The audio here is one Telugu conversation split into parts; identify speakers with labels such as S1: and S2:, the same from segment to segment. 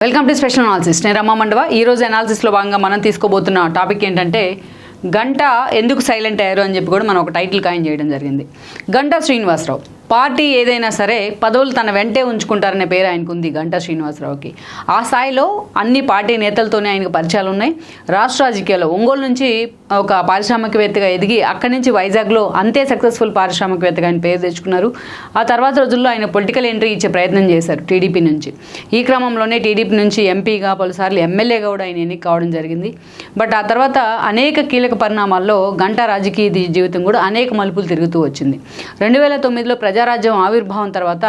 S1: Welcome to special analysis. నేను రమా మండవ. ఈరోజు అనాలిసిస్లో భాగంగా మనం తీసుకోబోతున్న టాపిక్ ఏంటంటే గంట ఎందుకు సైలెంట్ అయ్యారు అని చెప్పి కూడా మనం ఒక టైటిల్ కాయిన్ చేయడం జరిగింది. గంటా శ్రీనివాసరావు పార్టీ ఏదైనా సరే పదవులు తన వెంటే ఉంచుకుంటారనే పేరు ఆయనకు ఉంది. గంటా శ్రీనివాసరావుకి ఆ స్థాయిలో అన్ని పార్టీ నేతలతోనే ఆయనకు పరిచయాలు ఉన్నాయి. రాష్ట్ర రాజకీయాల్లో ఒంగోలు నుంచి ఒక పారిశ్రామికవేత్తగా ఎదిగి అక్కడి నుంచి వైజాగ్లో అంతే సక్సెస్ఫుల్ పారిశ్రామికవేత్తగా ఆయన పేరు తెచ్చుకున్నారు. ఆ తర్వాత రోజుల్లో ఆయన పొలిటికల్ ఎంట్రీ ఇచ్చే ప్రయత్నం చేశారు టీడీపీ నుంచి. ఈ క్రమంలోనే టీడీపీ నుంచి ఎంపీగా పలుసార్లు ఎమ్మెల్యేగా కూడా ఆయన ఎన్నిక కావడం జరిగింది. బట్ ఆ తర్వాత అనేక కీలక పరిణామాల్లో గంటా రాజకీయ జీవితం కూడా అనేక మలుపులు తిరుగుతూ వచ్చింది. 2009లో ప్రజారాజ్యం ఆవిర్భావం తర్వాత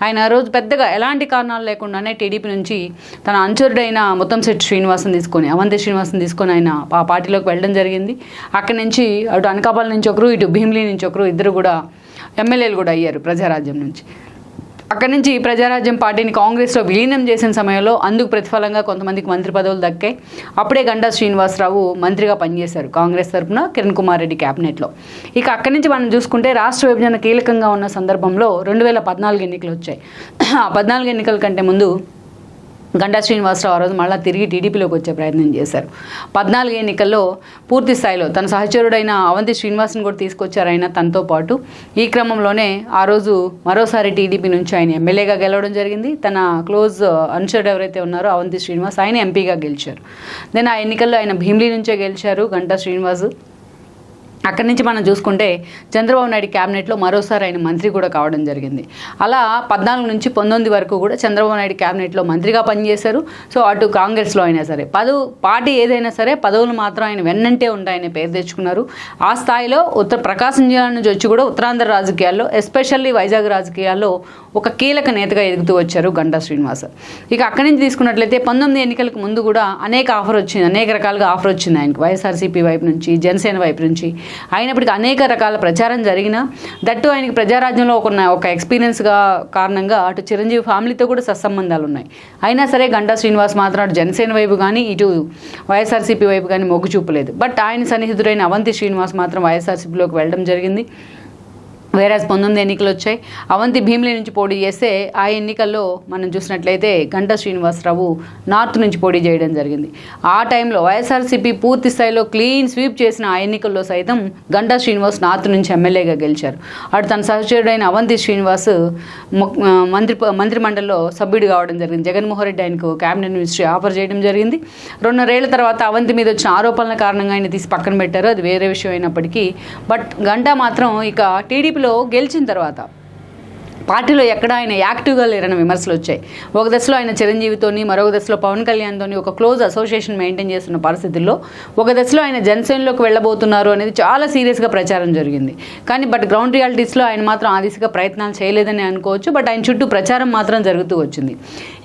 S1: ఆయన ఆ రోజు పెద్దగా ఎలాంటి కారణాలు లేకుండానే టీడీపీ నుంచి తన అనుచరుడైన ముత్తంశెట్టి శ్రీనివాసన్ తీసుకొని అవంతి శ్రీనివాసన్ తీసుకొని ఆయన ఆ పార్టీలోకి వెళ్ళడం జరిగింది. అక్కడి నుంచి అటు అనకాపల్లి నుంచి ఒకరు, ఇటు భీమిలి నుంచి ఒకరు, ఇద్దరు కూడా ఎమ్మెల్యేలు కూడా అయ్యారు ప్రజారాజ్యం నుంచి. అక్కడి నుంచి ప్రజారాజ్యం పార్టీని కాంగ్రెస్లో విలీనం చేసిన సమయంలో అందుకు ప్రతిఫలంగా కొంతమందికి మంత్రి పదవులు దక్కాయి. అప్పుడే గంటా శ్రీనివాసరావు మంత్రిగా పనిచేశారు కాంగ్రెస్ తరఫున కిరణ్ కుమార్ రెడ్డి క్యాబినెట్లో. ఇక అక్కడి నుంచి మనం చూసుకుంటే రాష్ట్ర విభజన కీలకంగా ఉన్న సందర్భంలో 2014 ఎన్నికలు వచ్చాయి. ఆ 14 ఎన్నికల కంటే ముందు గంటా శ్రీనివాసరావు ఆ రోజు మళ్ళీ తిరిగి టీడీపీలోకి వచ్చే ప్రయత్నం చేశారు. 14 ఎన్నికల్లో పూర్తి స్థాయిలో తన సహచరుడైన అవంతి శ్రీనివాసన్ కూడా తీసుకొచ్చారు ఆయన తనతో పాటు. ఈ క్రమంలోనే ఆ రోజు మరోసారి టీడీపీ నుంచి ఆయన ఎమ్మెల్యేగా గెలవడం జరిగింది. తన క్లోజ్ అనుచరుడు ఎవరైతే ఉన్నారో అవంతి శ్రీనివాస్ ఆయన ఎంపీగా గెలిచారు. దెన్ ఆ ఎన్నికల్లో ఆయన భీమిలి నుంచే గెలిచారు గంటా శ్రీనివాస్. అక్కడి నుంచి మనం చూసుకుంటే చంద్రబాబు నాయుడు క్యాబినెట్లో మరోసారి ఆయన మంత్రి కూడా కావడం జరిగింది. అలా 14 నుంచి 19 వరకు కూడా చంద్రబాబు నాయుడు క్యాబినెట్లో మంత్రిగా పనిచేశారు. సో అటు కాంగ్రెస్లో అయినా సరే పార్టీ ఏదైనా సరే పదవులు మాత్రం ఆయన వెన్నంటే ఉంటాయనే పేరు తెచ్చుకున్నారు. ఆ స్థాయిలో ప్రకాశం జిల్లా నుంచి వచ్చి కూడా ఉత్తరాంధ్ర రాజకీయాల్లో ఎస్పెషల్లీ వైజాగ్ రాజకీయాల్లో ఒక కీలక నేతగా ఎదుగుతూ వచ్చారు గంటా శ్రీనివాస్. ఇక అక్కడి నుంచి తీసుకున్నట్లయితే 19 ఎన్నికలకు ముందు కూడా అనేక రకాలుగా ఆఫర్ వచ్చింది ఆయనకు. వైఎస్ఆర్సీపీ వైపు నుంచి, జనసేన వైపు నుంచి. అయినప్పటికీ అనేక రకాల ప్రచారం జరిగినా దట్టు ఆయనకి ప్రజారాజ్యంలో ఒక ఎక్స్పీరియన్స్గా కారణంగా అటు చిరంజీవి ఫ్యామిలీతో కూడా సత్సంబంధాలు ఉన్నాయి. అయినా సరే గంటా శ్రీనివాస్ మాత్రం అటు జనసేన వైపు కానీ ఇటు వైఎస్ఆర్సీపీ వైపు కానీ మొగ్గు చూపలేదు. బట్ ఆయన సన్నిహితుడైన అవంతి శ్రీనివాస్ మాత్రం వైఎస్ఆర్సీపీలోకి వెళ్ళడం జరిగింది. వేరే 19 ఎన్నికలు వచ్చాయి. అవంతి భీమిలి నుంచి పోటీ చేస్తే ఆ ఎన్నికల్లో మనం చూసినట్లయితే గంటా శ్రీనివాసరావు నార్త్ నుంచి పోటీ చేయడం జరిగింది. ఆ టైంలో వైఎస్ఆర్సీపీ పూర్తి స్థాయిలో క్లీన్ స్వీప్ చేసిన ఆ ఎన్నికల్లో సైతం గంటా శ్రీనివాస్ నార్త్ నుంచి ఎమ్మెల్యేగా గెలిచారు. అటు తన సహచరుడైన అవంతి శ్రీనివాస్ మంత్రిమండలిలో సభ్యుడు కావడం జరిగింది. జగన్మోహన్ రెడ్డి ఆయనకు క్యాబినెట్ మినిస్ట్రీ ఆఫర్ చేయడం జరిగింది. 2.5 తర్వాత అవంతి మీద వచ్చిన ఆరోపణల కారణంగా ఆయన తీసి పక్కన పెట్టారు. అది వేరే విషయం అయినప్పటికీ బట్ గంటా మాత్రం ఇక టీడీపీ గెలిచిన తర్వాత పార్టీలో ఎక్కడ ఆయన యాక్టివ్గా లేరన్న విమర్శలు వచ్చాయి. ఒక దశలో ఆయన చిరంజీవితోని, మరొక దశలో పవన్ కళ్యాణ్తోని ఒక క్లోజ్ అసోసియేషన్ మెయింటైన్ చేస్తున్న పరిస్థితుల్లో ఒక దశలో ఆయన జనసేనలోకి వెళ్ళబోతున్నారు అనేది చాలా సీరియస్గా ప్రచారం జరిగింది. కానీ బట్ గ్రౌండ్ రియాలిటీస్లో ఆయన మాత్రం ఆ దిశగా ప్రయత్నాలు చేయలేదని అనుకోవచ్చు. బట్ ఆయన చుట్టూ ప్రచారం మాత్రం జరుగుతూ వచ్చింది.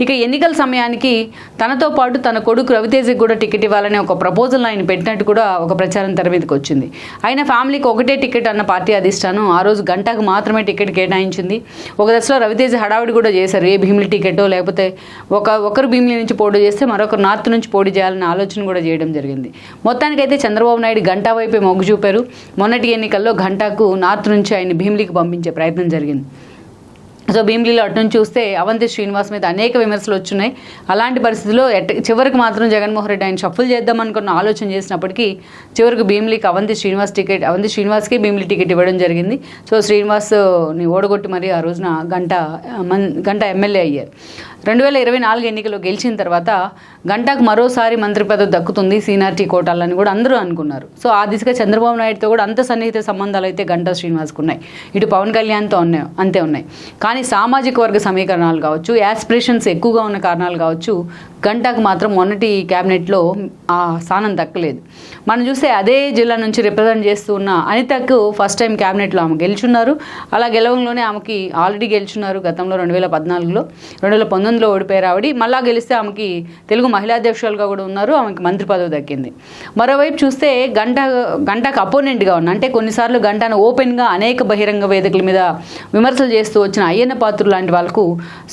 S1: ఇక ఎన్నికల సమయానికి తనతో పాటు తన కొడుకు రవితేజకి కూడా టికెట్ ఇవ్వాలనే ఒక ప్రపోజల్ ఆయన పెట్టినట్టు కూడా ఒక ప్రచారం తెర మీదకి వచ్చింది. ఆయన ఫ్యామిలీకి ఒకటే టికెట్ అన్న పార్టీ అధిష్టానం ఆ రోజు గంటకు మాత్రమే టికెట్ కేటాయించింది. ఒక దశలో రవితేజ హడావిడి కూడా చేశారు. ఏ భీమిలి టికెటో లేకపోతే ఒకరు భీమిలి నుంచి పోటీ చేస్తే మరొకరు నార్త్ నుంచి పోటీ చేయాలన్న ఆలోచన కూడా చేయడం జరిగింది. మొత్తానికైతే చంద్రబాబు నాయుడు గంటా వైపే మొగ్గు చూపారు. మొన్నటి ఎన్నికల్లో గంటాకు నార్త్ నుంచి ఆయన భీమిలికి పంపించే ప్రయత్నం జరిగింది. సో భీమిలిలో అటు నుంచి చూస్తే అవంతి శ్రీనివాస్ మీద అనేక విమర్శలు వచ్చున్నాయి. అలాంటి పరిస్థితుల్లో చివరికి మాత్రం జగన్మోహన్ రెడ్డి ఆయన షఫుల్ చేద్దామనుకున్న ఆలోచన చేసినప్పటికీ చివరికి భీమిలికి అవంతి శ్రీనివాస్కి భీమిలి టికెట్ ఇవ్వడం జరిగింది. సో శ్రీనివాస్ని ఓడగొట్టి మరి ఆ రోజున గంటా ఎమ్మెల్యే అయ్యారు. 2024 ఎన్నికల్లో గెలిచిన తర్వాత గంటాకు మరోసారి మంత్రి పదవి దక్కుతుంది సీనియారిటీ కోటాలని కూడా అందరూ అనుకున్నారు. సో ఆ దిశగా చంద్రబాబు నాయుడుతో కూడా అంత సన్నిహిత సంబంధాలు అయితే గంటా శ్రీనివాస్కు ఉన్నాయి. ఇటు పవన్ కళ్యాణ్తో అంతే ఉన్నాయి. కానీ సామాజిక వర్గ సమీకరణాలు కావచ్చు, యాస్పిరేషన్స్ ఎక్కువగా ఉన్న కారణాలు కావచ్చు, గంటాకు మాత్రం మొన్నటి క్యాబినెట్లో ఆ స్థానం దక్కలేదు. మనం చూస్తే అదే జిల్లా నుంచి రిప్రజెంట్ చేస్తూ ఉన్న అనితకు ఫస్ట్ టైం క్యాబినెట్లో ఆమె గెలుచున్నారు. అలా గెలవంలోనే ఆమెకి ఆల్రెడీ గెలుచున్నారు గతంలో 2014లో. 2019లో ఓడిపోయారు ఆవిడ. మళ్ళా గెలిస్తే ఆమెకి తెలుగు మహిళా అధ్యక్షులుగా కూడా ఉన్నారు. ఆమెకి మంత్రి పదవి దక్కింది. మరోవైపు చూస్తే గంటాకు అపోనెంట్గా ఉన్న అంటే కొన్నిసార్లు గంటాను ఓపెన్గా అనేక బహిరంగ వేదికల మీద విమర్శలు చేస్తూ వచ్చిన అయ్యన్న పాత్రుడు లాంటి వాళ్ళకు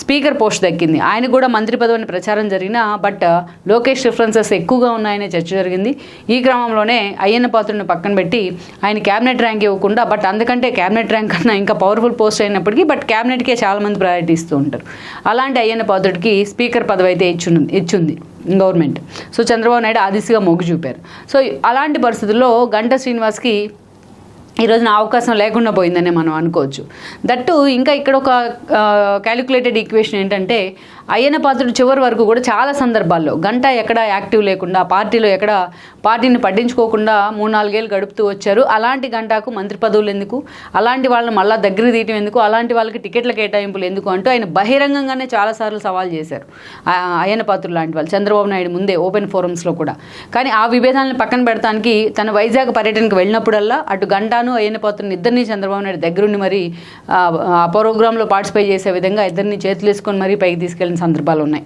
S1: స్పీకర్ పోస్ట్ దక్కింది. ఆయన కూడా మంత్రి పదవిని ప్రచారం జరిగిన బట్ లోకేష్ రిఫరెన్సెస్ ఎక్కువగా ఉన్నాయనే చర్చ జరిగింది. ఈ క్రమంలో క్రమంలోనే అయ్యన్న పాత్రుడిని పక్కన పెట్టి ఆయన క్యాబినెట్ ర్యాంక్ ఇవ్వకుండా, బట్ అందుకంటే క్యాబినెట్ ర్యాంక్ కన్నా ఇంకా పవర్ఫుల్ పోస్ట్ అయినప్పటికీ బట్ క్యాబినెట్కే చాలామంది ప్రయారిటీ ఇస్తూ ఉంటారు. అలాంటి అయ్యన్న పాత్రుడికి స్పీకర్ పదవి అయితే ఇచ్చింది గవర్నమెంట్. సో చంద్రబాబు నాయుడు ఆ దిశగా మొగ్గు చూపారు. సో అలాంటి పరిస్థితుల్లో గంటా శ్రీనివాస్కి ఈ రోజున అవకాశం లేకుండా పోయిందనే మనం అనుకోవచ్చు. దట్టు ఇంకా ఇక్కడ ఒక క్యాలిక్యులేటెడ్ ఈక్వేషన్ ఏంటంటే, అయ్యన్న పాత్రుడు చివరి వరకు కూడా చాలా సందర్భాల్లో గంటా ఎక్కడ యాక్టివ్ లేకుండా, పార్టీలో ఎక్కడ పార్టీని పట్టించుకోకుండా 3-4 ఏళ్ళు గడుపుతూ వచ్చారు. అలాంటి గంటాకు మంత్రి పదవులు ఎందుకు, అలాంటి వాళ్ళని మళ్ళీ దగ్గర తీయటం ఎందుకు, అలాంటి వాళ్ళకి టికెట్ల కేటాయింపులు ఎందుకు అంటూ ఆయన బహిరంగంగానే చాలాసార్లు సవాల్ చేశారు అయ్యన్న పాత్రుడు లాంటి వాళ్ళు, చంద్రబాబు నాయుడు ముందే ఓపెన్ ఫోరమ్స్లో కూడా. కానీ ఆ విభేదాలను పక్కన పెడతానికి తన వైజాగ్ పర్యటనకు వెళ్ళినప్పుడల్లా అటు గంటాను అయ్యన్న పాత్రుడిని ఇద్దరిని చంద్రబాబు నాయుడు దగ్గరుండి మరి ఆ ప్రోగ్రాంలో పార్టిసిపేట్ చేసే విధంగా ఇద్దరిని చేతులు వేసుకొని మరీ పైకి తీసుకెళ్ళిన సందర్భాలు ఉన్నాయి.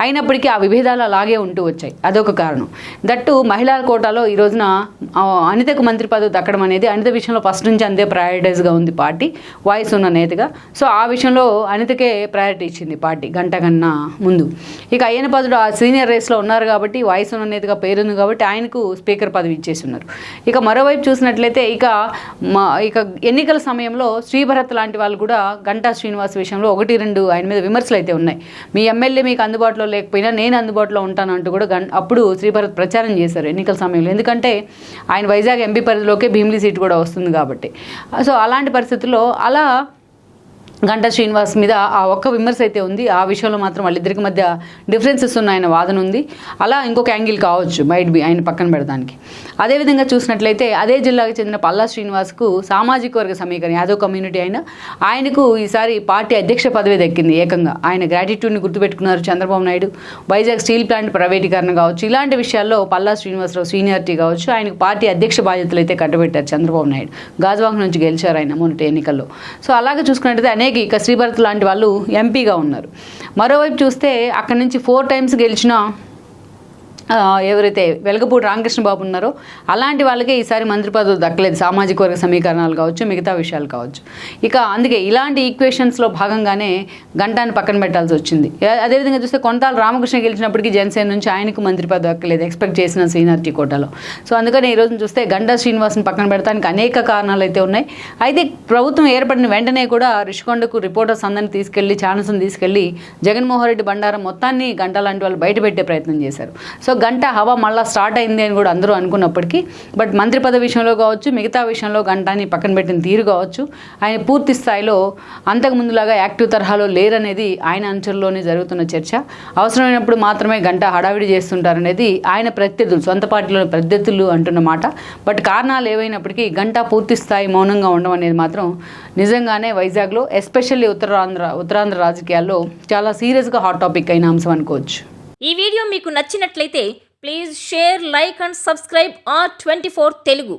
S1: అయినప్పటికీ ఆ విభేదాలు అలాగే ఉంటూ వచ్చాయి. అదొక కారణం. దట్టు మహిళా కోటాలో ఈ రోజున అనితకు మంత్రి పదవి దక్కడం అనేది అనిత విషయంలో ఫస్ట్ నుంచి అంతే ప్రయారిటైజ్గా ఉంది పార్టీ, వాయిస్ ఉన్న నేతగా. సో ఆ విషయంలో అనితకే ప్రయారిటీ ఇచ్చింది పార్టీ గంట కన్నా ముందు. ఇక అయ్యన్న పాత్రుడు ఆ సీనియర్ రేస్లో ఉన్నారు కాబట్టి, వాయిస్ ఉన్న నేతగా పేరుంది కాబట్టి ఆయనకు స్పీకర్ పదవి ఇచ్చేసి ఉన్నారు. ఇక మరోవైపు చూసినట్లయితే ఇక ఎన్నికల సమయంలో శ్రీభరత్ లాంటి వాళ్ళు కూడా గంటా శ్రీనివాస్ విషయంలో 1-2 ఆయన మీద విమర్శలు అయితే ఉన్నాయి. మీ ఎమ్మెల్యే మీకు అందుబాటులో లేకపోయినా నేను అందుబాటులో ఉంటాను అంటూ కూడా అప్పుడు శ్రీభరత్ ప్రచారం చేశారు ఎన్నికల సమయంలో. ఎందుకంటే ఆయన వైజాగ్ ఎంపీ పరిధిలోకే భీమిలి సీటు కూడా వస్తుంది కాబట్టి. సో అలాంటి పరిస్థితుల్లో అలా గంటా శ్రీనివాస్ మీద ఆ ఒక్క విమర్శ అయితే ఉంది. ఆ విషయంలో మాత్రం వాళ్ళిద్దరికి మధ్య డిఫరెన్సెస్ ఉన్న ఆయన వాదన ఉంది. అలా ఇంకొక యాంగిల్ కావచ్చు మైట్ బి ఆయన పక్కన పెడడానికి. అదేవిధంగా చూసినట్లయితే అదే జిల్లాకు చెందిన పల్లా శ్రీనివాస్కు సామాజిక వర్గ సమీకరణ యాదవ్ కమ్యూనిటీ ఆయనకు ఈసారి పార్టీ అధ్యక్ష పదవి దక్కింది. ఏకంగా ఆయన గ్రాటిట్యూడ్ని గుర్తుపెట్టుకున్నారు చంద్రబాబు నాయుడు. వైజాగ్ స్టీల్ ప్లాంట్ ప్రైవేటీకరణ కావచ్చు, ఇలాంటి విషయాల్లో పల్లా శ్రీనివాసరావు సీనియారిటీ కావచ్చు, ఆయనకు పార్టీ అధ్యక్ష బాధ్యతలు అయితే కట్టబెట్టారు చంద్రబాబు నాయుడు. గాజువాక నుంచి గెలిచారు ఆయన మొన్నటి ఎన్నికల్లో. సో అలాగే చూసుకున్నట్లయితే అనేక ఇక శ్రీభరత్ లాంటి వాళ్ళు ఎంపీగా ఉన్నారు. మరోవైపు చూస్తే అక్కడి నుంచి 4 టైమ్స్ గెలిచిన ఎవరైతే వెలగపూడి రామకృష్ణ బాబు ఉన్నారో అలాంటి వాళ్ళకే ఈసారి మంత్రి పదవులు దక్కలేదు. సామాజిక వర్గ సమీకరణాలు కావచ్చు, మిగతా విషయాలు కావచ్చు. ఇక అందుకే ఇలాంటి ఈక్వేషన్స్లో భాగంగానే గంటాన్ని పక్కన పెట్టాల్సి వచ్చింది. అదేవిధంగా చూస్తే కొంతాల రామకృష్ణ గెలిచినప్పటికీ జనసేన నుంచి ఆయనకు మంత్రి పదవి దక్కలేదు ఎక్స్పెక్ట్ చేసిన సీనియారిటీ కోటాలో. సో అందుకని ఈ రోజున చూస్తే గంటా శ్రీనివాస్ని పక్కన పెడతానికి అనేక కారణాలు అయితే ఉన్నాయి. అయితే ప్రభుత్వం ఏర్పడిన వెంటనే కూడా రిషికొండకు రిపోర్టర్స్ అందరినీ తీసుకెళ్లి, ఛానల్స్ని తీసుకెళ్లి జగన్మోహన్ రెడ్డి బండారం మొత్తాన్ని గంటా లాంటి వాళ్ళు బయటపెట్టే ప్రయత్నం చేశారు. సో గంట హవా మళ్ళీ స్టార్ట్ అయింది అని కూడా అందరూ అనుకున్నప్పటికీ బట్ మంత్రి పదవి విషయంలో కావచ్చు, మిగతా విషయంలో గంటాని పక్కన పెట్టిన తీరు కావచ్చు, ఆయన పూర్తి స్థాయిలో అంతకుముందులాగా యాక్టివ్ తరహాలో లేరనేది ఆయన అంచనాల్లోనే జరుగుతున్న చర్చ. అవసరమైనప్పుడు మాత్రమే గంట హడావిడి చేస్తుంటారనేది ఆయన ప్రత్యర్థులు, సొంత పార్టీలోని ప్రత్యర్థులు అంటున్న మాట. బట్ కారణాలు ఏవైనప్పటికీ గంట పూర్తి స్థాయి మౌనంగా ఉండడం అనేది మాత్రం నిజంగానే వైజాగ్లో ఎస్పెషల్లీ ఉత్తరాంధ్ర రాజకీయాల్లో చాలా సీరియస్గా హాట్ టాపిక్ అయిన అంశం అనుకోవచ్చు.
S2: ఈ వీడియో మీకు నచ్చినట్లయితే please share, like and subscribe R24 Telugu.